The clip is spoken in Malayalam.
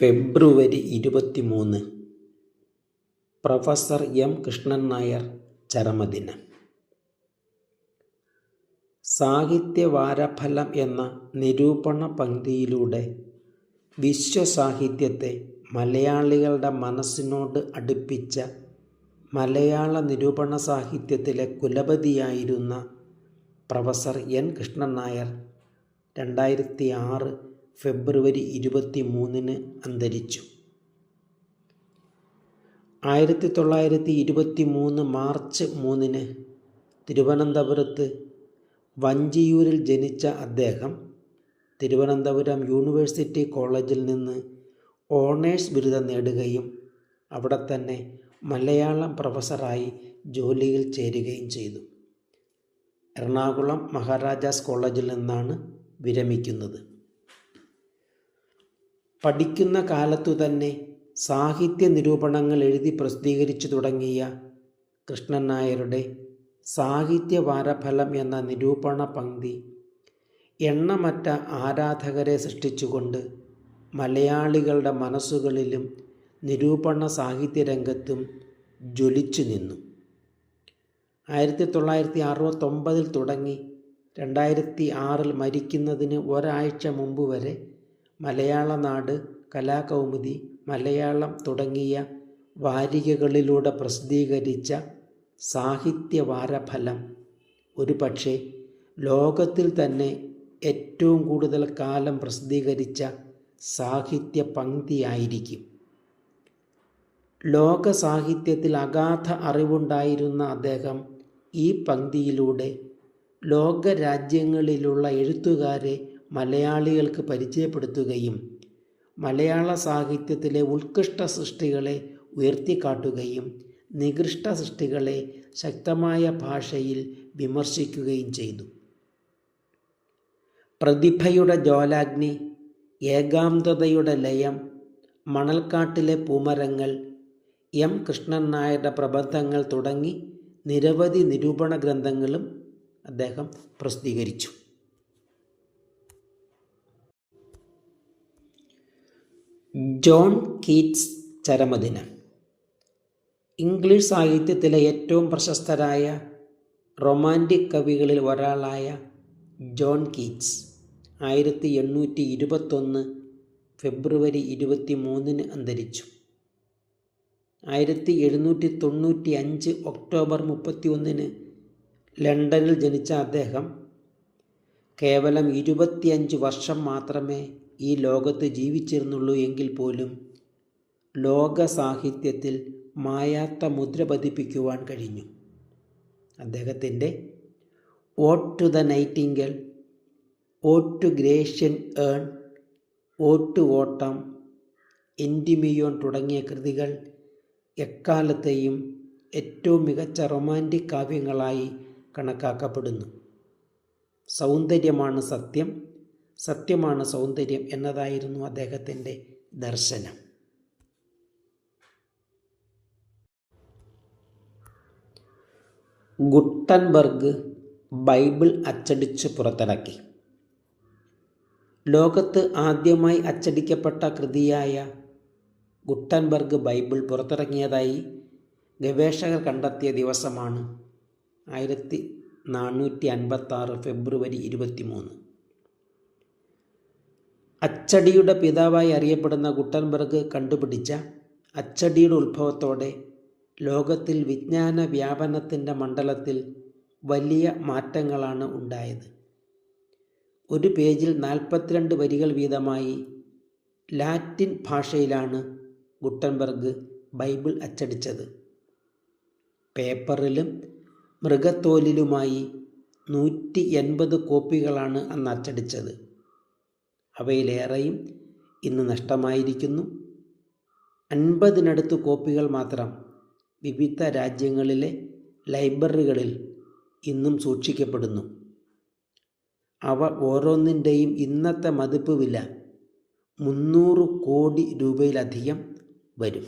ഫെബ്രുവരി 23 പ്രൊഫസർ എം കൃഷ്ണൻ നായർ ചരമദിനം. സാഹിത്യവാരഫലം എന്ന നിരൂപണ പംക്തിയിലൂടെ വിശ്വസാഹിത്യത്തെ മലയാളികളുടെ മനസ്സിനോട് അടുപ്പിച്ച മലയാള നിരൂപണ സാഹിത്യത്തിലെ കുലപതിയായിരുന്ന പ്രൊഫസർ എൻ കൃഷ്ണൻ നായർ 2006 ഫെബ്രുവരി 23 അന്തരിച്ചു. 1923 മാർച്ച് 3 തിരുവനന്തപുരത്ത് വഞ്ചിയൂരിൽ ജനിച്ച അദ്ദേഹം തിരുവനന്തപുരം യൂണിവേഴ്സിറ്റി കോളേജിൽ നിന്ന് ഓണേഴ്സ് ബിരുദം നേടുകയും അവിടെ തന്നെ മലയാളം പ്രൊഫസറായി ജോലിയിൽ ചേരുകയും ചെയ്തു. എറണാകുളം മഹാരാജാസ് കോളേജിൽ നിന്നാണ് വിരമിക്കുന്നത്. പഠിക്കുന്ന കാലത്തു തന്നെ സാഹിത്യ നിരൂപണങ്ങൾ എഴുതി പ്രസിദ്ധീകരിച്ചു തുടങ്ങിയ കൃഷ്ണൻ നായരുടെ സാഹിത്യവാരഫലം എന്ന നിരൂപണ പംക്തി എണ്ണമറ്റ ആരാധകരെ സൃഷ്ടിച്ചുകൊണ്ട് മലയാളികളുടെ മനസ്സുകളിലും നിരൂപണ സാഹിത്യരംഗത്തും ജ്വലിച്ചു നിന്നു. 1969 തുടങ്ങി 2006 മരിക്കുന്നതിന് ഒരാഴ്ച മുമ്പ് വരെ മലയാളനാട്, കലാകൗമുദി, മലയാളം തുടങ്ങിയ വാരികകളിലൂടെ പ്രസിദ്ധീകരിച്ച സാഹിത്യവാരഫലം ഒരുപക്ഷെ ലോകത്തിൽ തന്നെ ഏറ്റവും കൂടുതൽ കാലം പ്രസിദ്ധീകരിച്ച സാഹിത്യ പംക്തിയായിരിക്കും. ലോക സാഹിത്യത്തിൽ അഗാധ അറിവുണ്ടായിരുന്ന അദ്ദേഹം ഈ പംക്തിയിലൂടെ ലോകരാജ്യങ്ങളിലുള്ള എഴുത്തുകാരെ മലയാളികൾക്ക് പരിചയപ്പെടുത്തുകയും മലയാള സാഹിത്യത്തിലെ ഉത്കൃഷ്ട സൃഷ്ടികളെ ഉയർത്തിക്കാട്ടുകയും നികൃഷ്ട സൃഷ്ടികളെ ശക്തമായ ഭാഷയിൽ വിമർശിക്കുകയും ചെയ്തു. പ്രതിഭയുടെ ജ്വാലാഗ്നി, ഏകാന്തതയുടെ ലയം, മണൽക്കാട്ടിലെ പൂമരങ്ങൾ, എം കൃഷ്ണൻ നായരുടെ പ്രബന്ധങ്ങൾ തുടങ്ങി നിരവധി നിരൂപണ ഗ്രന്ഥങ്ങളും അദ്ദേഹം പ്രസിദ്ധീകരിച്ചു. John Keats ചരമദിനം. ഇംഗ്ലീഷ് സാഹിത്യത്തിലെ ഏറ്റവും പ്രശസ്തരായ റൊമാൻറ്റിക് കവികളിൽ ഒരാളായ ജോൺ കീറ്റ്സ് 1821 ഫെബ്രുവരി 23 അന്തരിച്ചു. 1795 ഒക്ടോബർ 31 ലണ്ടനിൽ ജനിച്ച അദ്ദേഹം കേവലം 25 വർഷം മാത്രമേ ഈ ലോകത്ത് ജീവിച്ചിരുന്നുള്ളൂ എങ്കിൽ പോലും ലോക സാഹിത്യത്തിൽ മായാത്ത മുദ്ര പതിപ്പിക്കുവാൻ കഴിഞ്ഞു. അദ്ദേഹത്തിൻ്റെ ode to the nightingale, ode to Grecian urn, ode to autumn, Endymion തുടങ്ങിയ കൃതികൾ എക്കാലത്തെയും ഏറ്റവും മികച്ച റൊമാൻറ്റിക് കാവ്യങ്ങളായി കണക്കാക്കപ്പെടുന്നു. സൗന്ദര്യമാണ് സത്യം, സത്യമാണ് സൗന്ദര്യം എന്നതായിരുന്നു അദ്ദേഹത്തിൻ്റെ ദർശനം. ഗുട്ടൻബർഗ് ബൈബിൾ അച്ചടിച്ച് പുറത്തിറക്കി. ലോകത്ത് ആദ്യമായി അച്ചടിക്കപ്പെട്ട കൃതിയായ ഗുട്ടൻബർഗ് ബൈബിൾ പുറത്തിറങ്ങിയതായി ഗവേഷകർ കണ്ടെത്തിയ ദിവസമാണ് 1456 ഫെബ്രുവരി 23. അച്ചടിയുടെ പിതാവായി അറിയപ്പെടുന്ന ഗുട്ടൻബർഗ് കണ്ടുപിടിച്ച അച്ചടിയുടെ ഉത്ഭവത്തോടെ ലോകത്തിൽ വിജ്ഞാന വ്യാപനത്തിൻ്റെ മണ്ഡലത്തിൽ വലിയ മാറ്റങ്ങളാണ് ഉണ്ടായത്. ഒരു പേജിൽ 42 വരികൾ വീതമായി ലാറ്റിൻ ഭാഷയിലാണ് ഗുട്ടൻബർഗ് ബൈബിൾ അച്ചടിച്ചത്. പേപ്പറിലും മൃഗത്തോലിലുമായി 180 കോപ്പികളാണ് അന്ന് അച്ചടിച്ചത്. അവയിലേറെയും ഇന്ന് നഷ്ടമായിരിക്കുന്നു. 50-നടുത്ത് കോപ്പികൾ മാത്രം വിവിധ രാജ്യങ്ങളിലെ ലൈബ്രറികളിൽ ഇന്നും സൂക്ഷിക്കപ്പെടുന്നു. അവ ഓരോന്നിൻ്റെയും ഇന്നത്തെ മതിപ്പ് വില 300 കോടി രൂപയിലധികം വരും.